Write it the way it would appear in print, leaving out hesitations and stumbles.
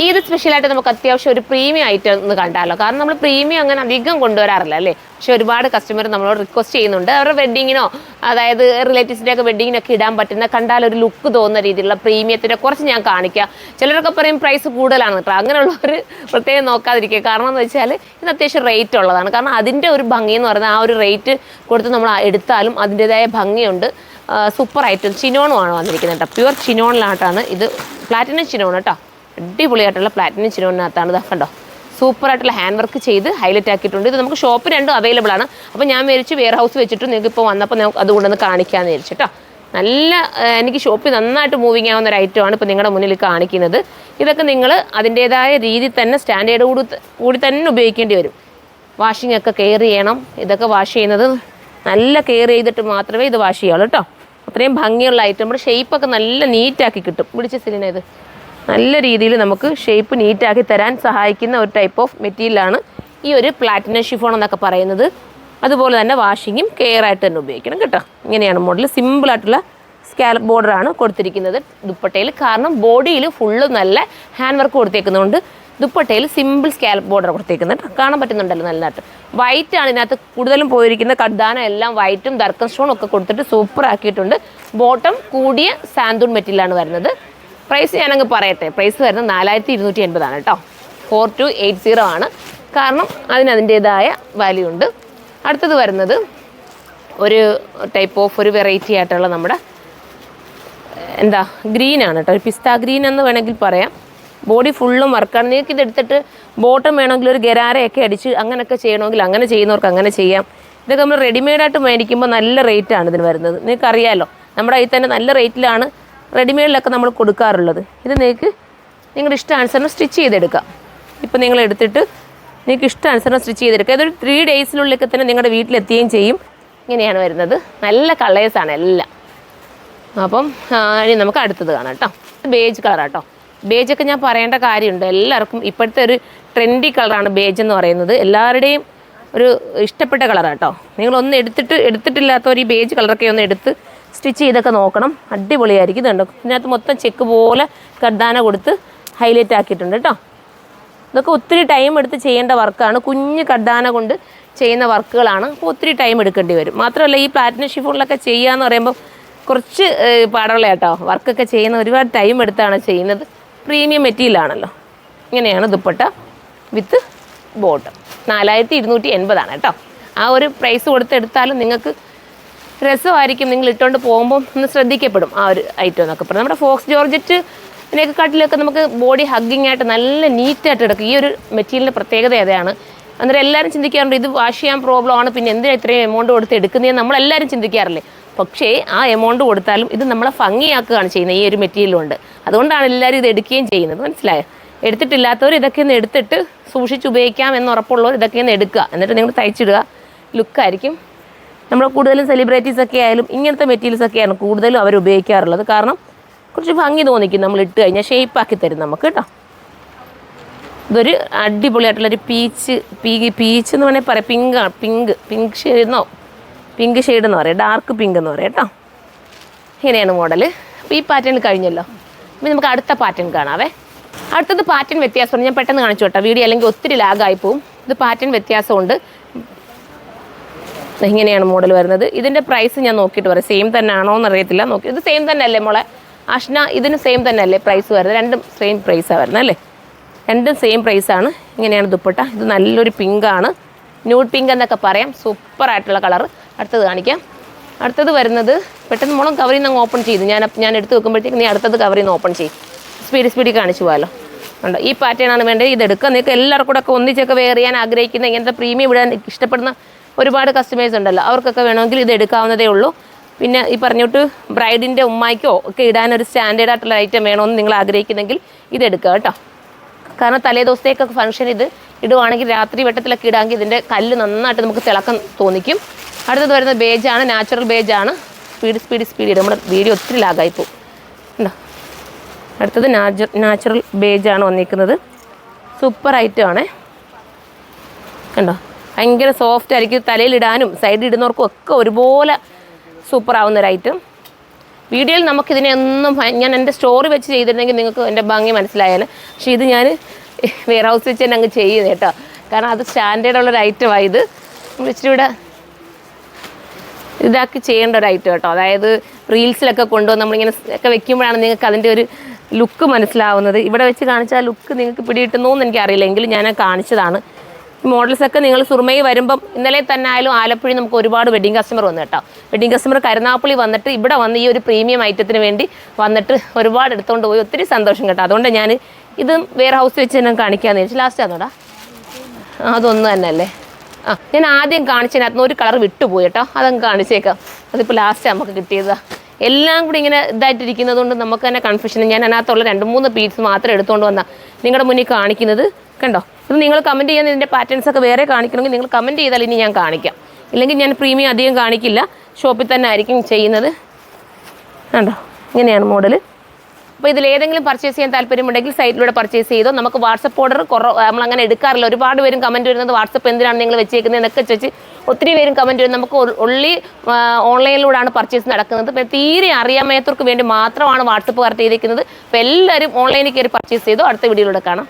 ഇത് സ്പെഷ്യലായിട്ട് നമുക്ക് അത്യാവശ്യം ഒരു പ്രീമിയം ഐറ്റം എന്ന് കണ്ടാലോ. കാരണം നമ്മൾ പ്രീമിയം അങ്ങനെ അധികം കൊണ്ടുവരാറില്ല അല്ലേ. പക്ഷെ ഒരുപാട് കസ്റ്റമർ നമ്മളോട് റിക്വസ്റ്റ് ചെയ്യുന്നുണ്ട് അവരുടെ വെഡ്ഡിങ്ങിനോ അതായത് റിലേറ്റീവ്സിൻ്റെ ഒക്കെ വെഡ്ഡിങ്ങിനൊക്കെ ഇടാൻ പറ്റുന്ന കണ്ടാൽ ഒരു ലുക്ക് തോന്നുന്ന രീതിയിലുള്ള പ്രീമിയത്തിൻ്റെ കുറച്ച് ഞാൻ കാണിക്കാം. ചിലരൊക്കെ പറയും പ്രൈസ് കൂടുതലാണ് കേട്ടോ. അങ്ങനെയുള്ളവർ പ്രത്യേകം നോക്കാതിരിക്കുക. കാരണം എന്ന് വെച്ചാൽ ഇത് അത്യാവശ്യം റേറ്റ് ഉള്ളതാണ്. കാരണം അതിൻ്റെ ഒരു ഭംഗി എന്ന് പറയുന്നത് ആ ഒരു റേറ്റ് കൊടുത്ത് നമ്മൾ എടുത്താലും അതിൻ്റെതായ ഭംഗിയുണ്ട്. സൂപ്പർ ഐറ്റം ചിനോണുമാണ് വന്നിരിക്കുന്നത് കേട്ടോ. പ്യുവർ ചിനോണിലായിട്ടാണ് ഇത്. പ്ലാറ്റിനം ചിനോൺ കേട്ടോ. അടിപൊളിയായിട്ടുള്ള പ്ലാറ്റിനം ചിനോണിനകത്താണ് ഇത് കണ്ടോ. സൂപ്പറായിട്ടുള്ള ഹാൻഡ് വർക്ക് ചെയ്ത് ഹൈലൈറ്റ് ആക്കിയിട്ടുണ്ട്. ഇത് നമുക്ക് ഷോപ്പ് രണ്ടും അവൈലബിൾ ആണ്. അപ്പോൾ ഞാൻ വിചാരിച്ചു വെയർ ഹൗസ് വെച്ചിട്ട് നിങ്ങൾക്ക് ഇപ്പോൾ വന്നപ്പോൾ നമുക്ക് അതുകൊണ്ടൊന്ന് കാണിക്കാമെന്ന് വിചാരിച്ചു കേട്ടോ. നല്ല എനിക്ക് ഷോപ്പിൽ നന്നായിട്ട് മൂവിങ് ആവുന്ന ഒരു ഐറ്റമാണ് ഇപ്പോൾ നിങ്ങളുടെ മുന്നിൽ കാണിക്കുന്നത്. ഇതൊക്കെ നിങ്ങൾ അതിൻ്റേതായ രീതിയിൽ തന്നെ സ്റ്റാൻഡേർഡ് കൂടി തന്നെ ഉപയോഗിക്കേണ്ടി വരും. വാഷിംഗ് ഒക്കെ കെയർ ചെയ്യണം. ഇതൊക്കെ വാഷ് ചെയ്യുന്നത് നല്ല കെയർ ചെയ്തിട്ട് മാത്രമേ ഇത് വാഷ് ചെയ്യുള്ളൂ കേട്ടോ. അത്രയും ഭംഗിയുള്ള ഐറ്റം. നമ്മുടെ ഷേപ്പൊക്കെ നല്ല നീറ്റാക്കി കിട്ടും. പിടിച്ച സിലിന ഇത് നല്ല രീതിയിൽ നമുക്ക് ഷേപ്പ് നീറ്റാക്കി തരാൻ സഹായിക്കുന്ന ഒരു ടൈപ്പ് ഓഫ് മെറ്റീരിയലാണ് ഈ ഒരു പ്ലാറ്റിനം ഷിഫോൺ എന്നൊക്കെ പറയുന്നത്. അതുപോലെ തന്നെ വാഷിങ്ങും കെയർ ആയിട്ട് തന്നെ ഉപയോഗിക്കണം കേട്ടോ. ഇങ്ങനെയാണ് മോഡൽ. സിമ്പിളായിട്ടുള്ള സ്കാലപ്പ് ബോർഡറാണ് കൊടുത്തിരിക്കുന്നത് ദുപ്പട്ടയിൽ. കാരണം ബോഡിയിൽ ഫുള്ള് നല്ല ഹാൻഡ് വർക്ക് കൊടുത്തേക്കുന്നതുകൊണ്ട് ദുപ്പട്ടയിൽ സിമ്പിൾ സ്കാലപ്പ് ബോർഡർ കൊടുത്തേക്കുന്നത് കാണാൻ പറ്റുന്നുണ്ടല്ലോ നല്ലതായിട്ട്. വൈറ്റ് ആണ് ഇതിനകത്ത് കൂടുതലും പോയിരിക്കുന്ന. കഡ്ദാന എല്ലാം വൈറ്റും ദർക്കൻ സ്റ്റോണും ഒക്കെ കൊടുത്തിട്ട് സൂപ്പർ ആക്കിയിട്ടുണ്ട്. ബോട്ടം കൂടിയ സാന്തൂൺ മെറ്റീരിയലാണ് വരുന്നത്. പ്രൈസ് ഞാനങ്ങ് പറയട്ടെ. പ്രൈസ് വരുന്നത് 4280 കേട്ടോ. 4280 ആണ്. കാരണം അതിൻ്റേതായ വാല്യൂ ഉണ്ട്. അടുത്തത് വരുന്നത് ഒരു ടൈപ്പ് ഓഫ് ഒരു വെറൈറ്റി ആയിട്ടുള്ള നമ്മുടെ ഗ്രീനാണ് കേട്ടോ. ഒരു പിസ്ത ഗ്രീൻ എന്ന് വേണമെങ്കിൽ പറയാം. ബോഡി ഫുള്ളും വർക്കാണ്. നിങ്ങൾക്ക് ഇതെടുത്തിട്ട് ബോട്ടം വേണമെങ്കിൽ ഒരു ഗരാരയൊക്കെ അടിച്ച് അങ്ങനെയൊക്കെ ചെയ്യണമെങ്കിൽ അങ്ങനെ ചെയ്യുന്നവർക്ക് അങ്ങനെ ചെയ്യാം. ഇതൊക്കെ നമ്മൾ റെഡിമെയ്ഡായിട്ട് മേടിക്കുമ്പോൾ നല്ല റേറ്റാണ് ഇതിന് വരുന്നത്. നിങ്ങൾക്കറിയാമല്ലോ നമ്മുടെ കയ്യിൽ തന്നെ നല്ല റേറ്റിലാണ് റെഡിമെയ്ഡിലൊക്കെ നമ്മൾ കൊടുക്കാറുള്ളത്. ഇത് നിങ്ങൾക്ക് നിങ്ങളുടെ ഇഷ്ടാനുസരണം സ്റ്റിച്ച് ചെയ്തെടുക്കാം. ഇപ്പോൾ നിങ്ങൾ എടുത്തിട്ട് നിങ്ങൾക്ക് ഇഷ്ടാനുസരണം സ്റ്റിച്ച് ചെയ്തെടുക്കുക. ഇതൊരു 3 ഡേയ്സിനുള്ളിലൊക്കെ തന്നെ നിങ്ങളുടെ വീട്ടിലെത്തുകയും ചെയ്യും. ഇങ്ങനെയാണ് വരുന്നത്. നല്ല കളേഴ്സാണ് എല്ലാം. അപ്പം ഇനി നമുക്ക് അടുത്തത് കാണാം കേട്ടോ. ബേജ് കളറാണ് കേട്ടോ. ബേജൊക്കെ ഞാൻ പറയേണ്ട കാര്യമുണ്ട്. എല്ലാവർക്കും ഇപ്പോഴത്തെ ഒരു ട്രെൻഡി കളറാണ് ബേജ് എന്ന് പറയുന്നത്. എല്ലാവരുടെയും ഒരു ഇഷ്ടപ്പെട്ട കളറാണ് കേട്ടോ. നിങ്ങളൊന്ന് എടുത്തിട്ടില്ലാത്തവർ ഈ ബേജ് കളറൊക്കെ ഒന്ന് എടുത്ത് സ്റ്റിച്ച് ചെയ്തൊക്കെ നോക്കണം. അടിപൊളിയായിരിക്കും. ഇതുണ്ടോ ഇതിനകത്ത് മൊത്തം ചെക്ക് പോലെ കർദാന കൊടുത്ത് ഹൈലൈറ്റ് ആക്കിയിട്ടുണ്ട് കേട്ടോ. ഇതൊക്കെ ഒത്തിരി ടൈം എടുത്ത് ചെയ്യേണ്ട വർക്കാണ്. കുഞ്ഞ് കർദാന കൊണ്ട് ചെയ്യുന്ന വർക്കുകളാണ്. അപ്പോൾ ഒത്തിരി ടൈം എടുക്കേണ്ടി വരും. മാത്രമല്ല ഈ പ്ലാറ്റിനം ഷിഫോണിലൊക്കെ ചെയ്യാന്ന് പറയുമ്പോൾ കുറച്ച് പാടുള്ള കേട്ടോ. വർക്കൊക്കെ ചെയ്യുന്ന ഒരുപാട് ടൈം എടുത്താണ് ചെയ്യുന്നത്. പ്രീമിയം മെറ്റീരിയലാണല്ലോ. ഇങ്ങനെയാണ് ദുപ്പട്ട വിത്ത് ബോട്ടം. 4280 കേട്ടോ. ആ ഒരു പ്രൈസ് കൊടുത്തെടുത്താലും നിങ്ങൾക്ക് രസമായിരിക്കും. നിങ്ങൾ ഇട്ടുകൊണ്ട് പോകുമ്പോൾ ഒന്ന് ശ്രദ്ധിക്കപ്പെടും ആ ഒരു ഐറ്റം എന്നൊക്കെ പറയും. നമ്മുടെ ഫോക്സ് ജോർജറ്റിനെയൊക്കെ കാട്ടിലൊക്കെ നമുക്ക് ബോഡി ഹഗ്ഗിങ് ആയിട്ട് നല്ല നീറ്റായിട്ട് എടുക്കും. ഈ ഒരു മെറ്റീരിയലിൻ്റെ പ്രത്യേകത അതാണ്. അന്നേരം എല്ലാവരും ചിന്തിക്കാറുണ്ട് ഇത് വാഷ് ചെയ്യാൻ പ്രോബ്ലം ആണ്, പിന്നെ എന്തിനാ ഇത്രയും എമൗണ്ട് കൊടുത്ത് എടുക്കുന്നതെന്ന് നമ്മളെല്ലാവരും ചിന്തിക്കാറില്ലേ. പക്ഷേ ആ എമൗണ്ട് കൊടുത്താലും ഇത് നമ്മളെ ഭംഗിയാക്കുകയാണ് ചെയ്യുന്നത് ഈ ഒരു മെറ്റീരിയൽ കൊണ്ട്. അതുകൊണ്ടാണ് എല്ലാവരും ഇത് എടുക്കുകയും ചെയ്യുന്നത്. മനസ്സിലായോ? എടുത്തിട്ടില്ലാത്തവർ ഇതൊക്കെ ഒന്ന് എടുത്തിട്ട് സൂക്ഷിച്ച് ഉപയോഗിക്കാം എന്ന് ഉറപ്പുള്ളവർ ഇതൊക്കെ ഒന്ന് എടുക്കുക. എന്നിട്ട് നിങ്ങൾ തയ്ച്ചിടുക. ലുക്കായിരിക്കും. നമ്മൾ കൂടുതലും സെലിബ്രിറ്റീസൊക്കെ ആയാലും ഇങ്ങനത്തെ മെറ്റീരിയൽസൊക്കെയാണ് കൂടുതലും അവർ ഉപയോഗിക്കാറുള്ളത്. കാരണം കുറച്ച് ഭംഗി തോന്നിക്കും നമ്മൾ ഇട്ട് കഴിഞ്ഞാൽ. ഷേപ്പാക്കി തരും നമുക്ക് കേട്ടോ. ഇതൊരു അടിപൊളിയായിട്ടുള്ളൊരു പീച്ച് എന്ന് വേണമെങ്കിൽ പറയാം. പിങ്ക് ഷെയ്ഡ് എന്ന് പറയാം. ഡാർക്ക് പിങ്ക് എന്ന് പറയാം കേട്ടോ. ഇങ്ങനെയാണ് മോഡൽ. അപ്പോൾ ഈ പാറ്റേൺ കഴിഞ്ഞല്ലോ. അപ്പോൾ നമുക്ക് അടുത്ത പാറ്റേൺ കാണാവേ. അടുത്തത് പാറ്റേൺ വ്യത്യാസമുണ്ട്. ഞാൻ പെട്ടെന്ന് കാണിച്ചു കേട്ടോ. വീഡിയോ അല്ലെങ്കിൽ ഒത്തിരി ലാഗായി പോവും. ഇത് പാറ്റേൺ വ്യത്യാസമുണ്ട്. ഇങ്ങനെയാണ് മോഡൽ വരുന്നത്. ഇതിൻ്റെ പ്രൈസ് ഞാൻ നോക്കിയിട്ട് പറയാം. സെയിം തന്നെ ആണോ എന്നറിയത്തില്ല. നോക്കി ഇത് സെയിം തന്നെ അല്ലേ മോളെ അഷ്ന? ഇതിന് സെയിം തന്നെ അല്ലേ പ്രൈസ് വരുന്നത്? രണ്ടും സെയിം പ്രൈസാണ് വരുന്നത് അല്ലേ? രണ്ടും സെയിം പ്രൈസാണ്. ഇങ്ങനെയാണ് ദുപ്പട്ട. ഇത് നല്ലൊരു പിങ്കാണ്. ന്യൂഡ് പിങ്ക് എന്നൊക്കെ പറയാം. സൂപ്പറായിട്ടുള്ള കളർ. അടുത്തത് കാണിക്കാം. അടുത്തത് വരുന്നത് പെട്ടെന്ന് മോളം കവറിൽ നിന്ന് അങ്ങ് ഓപ്പൺ ചെയ്തു. ഞാൻ എടുത്ത് വെക്കുമ്പോഴത്തേക്ക് നീ അടുത്തത് കവറിൽ നിന്ന് ഓപ്പൺ ചെയ്യും. സ്പീഡിൽ കാണിച്ചു പോകാമല്ലോ. ഉണ്ട് ഈ പാറ്റേൺ ആണ് വേണ്ടത്. ഇതെടുക്കുക. നിങ്ങൾക്ക് എല്ലാവർക്കും കൂടെ ഒക്കെ ഒന്നിച്ചൊക്കെ വെയർ ചെയ്യാൻ ആഗ്രഹിക്കുന്ന ഇങ്ങനത്തെ പ്രീമിയം ഇടാൻ ഇഷ്ടപ്പെടുന്ന ഒരുപാട് കസ്റ്റമേഴ്സ് ഉണ്ടല്ലോ. അവർക്കൊക്കെ വേണമെങ്കിൽ ഇത് എടുക്കാവുന്നതേ ഉള്ളൂ. പിന്നെ ഈ പറഞ്ഞിട്ട് ബ്രൈഡിൻ്റെ ഉമ്മായിക്കോ ഒക്കെ ഇടാനൊരു സ്റ്റാൻഡേർഡ് ആയിട്ടുള്ള ഐറ്റം വേണമെന്ന് നിങ്ങൾ ആഗ്രഹിക്കുന്നെങ്കിൽ ഇതെടുക്കുക കേട്ടോ. കാരണം തലേ ദിവസത്തേക്കൊക്കെ ഫംഗ്ഷൻ ഇത് ഇടുവാണെങ്കിൽ രാത്രി വെട്ടത്തിലൊക്കെ ഇടാമെങ്കിൽ ഇതിൻ്റെ കല്ല് നന്നായിട്ട് നമുക്ക് തിളക്കം തോന്നിക്കും. അടുത്തത് വരുന്നത് ബേജാണ്. നാച്ചുറൽ ബേജാണ്. സ്പീഡ് നമ്മുടെ വീഡിയോ ഒത്തിരി ലാഗായിപ്പോവും. ഉണ്ടോ? അടുത്തത് നാച്ചുറൽ ബേജാണ് വന്നിരിക്കുന്നത്. സൂപ്പർ ഐറ്റം ആണേ. കണ്ടോ? ഭയങ്കര സോഫ്റ്റ് ആയിരിക്കും. തലയിലിടാനും സൈഡിൽ ഇടുന്നവർക്കും ഒക്കെ ഒരുപോലെ സൂപ്പർ ആവുന്നൊരു ഐറ്റം. വീഡിയോയിൽ നമുക്കിതിനെ ഒന്നും ഞാൻ എൻ്റെ സ്റ്റോറി വെച്ച് ചെയ്തിട്ടുണ്ടെങ്കിൽ നിങ്ങൾക്ക് എൻ്റെ ഭംഗി മനസ്സിലായാലും, പക്ഷേ ഇത് ഞാൻ വെയർ ഹൗസ് വെച്ച് തന്നെ അങ്ങ് ചെയ്യുന്നത് കേട്ടോ. കാരണം അത് സ്റ്റാൻഡേർഡുള്ളൊരു ഐറ്റമാണ്. ഇത് നമ്മൾ ഇച്ചിരി ഇവിടെ ഇതാക്കി ചെയ്യേണ്ട ഒരു ഐറ്റം കേട്ടോ. അതായത് റീൽസിലൊക്കെ കൊണ്ടുവന്ന് നമ്മളിങ്ങനെ ഒക്കെ വെക്കുമ്പോഴാണ് നിങ്ങൾക്ക് അതിൻ്റെ ഒരു ലുക്ക് മനസ്സിലാവുന്നത്. ഇവിടെ വെച്ച് കാണിച്ചാൽ ലുക്ക് നിങ്ങൾക്ക് പിടികിട്ടുന്നു എന്ന് എനിക്കറിയില്ല, എങ്കിലും ഞാൻ കാണിച്ചതാണ്. ഈ മോഡൽസൊക്കെ നിങ്ങൾ സുറുമയിൽ വരുമ്പം ഇന്നലെ തന്നെ ആയാലും ആലപ്പുഴയിൽ നമുക്ക് ഒരുപാട് വെഡിങ് കസ്റ്റമർ വന്നു കേട്ടോ. വെഡിങ് കസ്റ്റമർ കരുനാഗപ്പള്ളി വന്നിട്ട് ഇവിടെ വന്ന് ഈ ഒരു പ്രീമിയം ഐറ്റത്തിന് വേണ്ടി വന്നിട്ട് ഒരുപാട് എടുത്തുകൊണ്ട് പോയി. ഒത്തിരി സന്തോഷം കേട്ടോ. അതുകൊണ്ട് ഞാൻ ഇതും വെയർ ഹൗസ് വെച്ച് ഞാൻ കാണിക്കാമെന്ന് വെച്ചാൽ. ലാസ്റ്റ് ആണോടാ? അതൊന്നും തന്നെ അല്ലേ. ഞാൻ ആദ്യം കാണിച്ചതിനകത്ത് ഒരു കളർ വിട്ടുപോയി കേട്ടോ. അതങ്ങ് കാണിച്ചേക്കാം. അതിപ്പോൾ ലാസ്റ്റ് നമുക്ക് കിട്ടിയതാണ്. എല്ലാം കൂടി ഇങ്ങനെ ഇതായിട്ടിരിക്കുന്നത് കൊണ്ട് നമുക്ക് തന്നെ കൺഫ്യൂഷൻ. ഞാൻ അതിനകത്തുള്ള 2-3 പീസ് മാത്രം എടുത്തുകൊണ്ട് വന്നാൽ നിങ്ങളുടെ മുന്നിൽ കാണിക്കുന്നത് കണ്ടോ. ഇത് നിങ്ങൾ കമൻറ്റ് ചെയ്യാൻ ഇതിൻ്റെ പാറ്റേൺസ് ഒക്കെ വേറെ കാണിക്കണമെങ്കിൽ നിങ്ങൾ കമൻറ്റ് ചെയ്താൽ ഇനി ഞാൻ കാണിക്കാം. ഇല്ലെങ്കിൽ ഞാൻ പ്രീമിയം അധികം കാണിക്കില്ല, ഷോപ്പിൽ തന്നെ ആയിരിക്കും ചെയ്യുന്നത്. കണ്ടോ, ഇങ്ങനെയാണ് മോഡൽ. അപ്പോൾ ഇതിലേതെങ്കിലും പർച്ചേസ് ചെയ്യാൻ താല്പര്യമുണ്ടെങ്കിൽ സൈറ്റിലൂടെ പർച്ചേസ് ചെയ്തോ. നമുക്ക് വാട്സപ്പ് ഓർഡർ നമ്മളങ്ങനെ എടുക്കാറില്ല. ഒരുപാട് പേരും കമൻറ്റ് വരുന്നത് വാട്സപ്പ് എന്തിനാണ് നിങ്ങൾ വെച്ചേക്കുന്നത് എന്നൊക്കെ ചോദിച്ച് ഒത്തിരി പേരും കമൻറ്റ് വരും. നമുക്ക് ഒൺലി ഓൺലൈനിലൂടെയാണ് പർച്ചേസ് നടക്കുന്നത്. അപ്പോൾ തീരെ അറിയാമയത്തവർക്ക് വേണ്ടി മാത്രമാണ് വാട്സപ്പ് കറക്റ്റ് ചെയ്തിരിക്കുന്നത്. അപ്പോൾ എല്ലാവരും ഓൺലൈനിൽ കയറി പർച്ചേസ് ചെയ്തോ. അടുത്ത വീഡിയോയിലൂടെ കാണാം.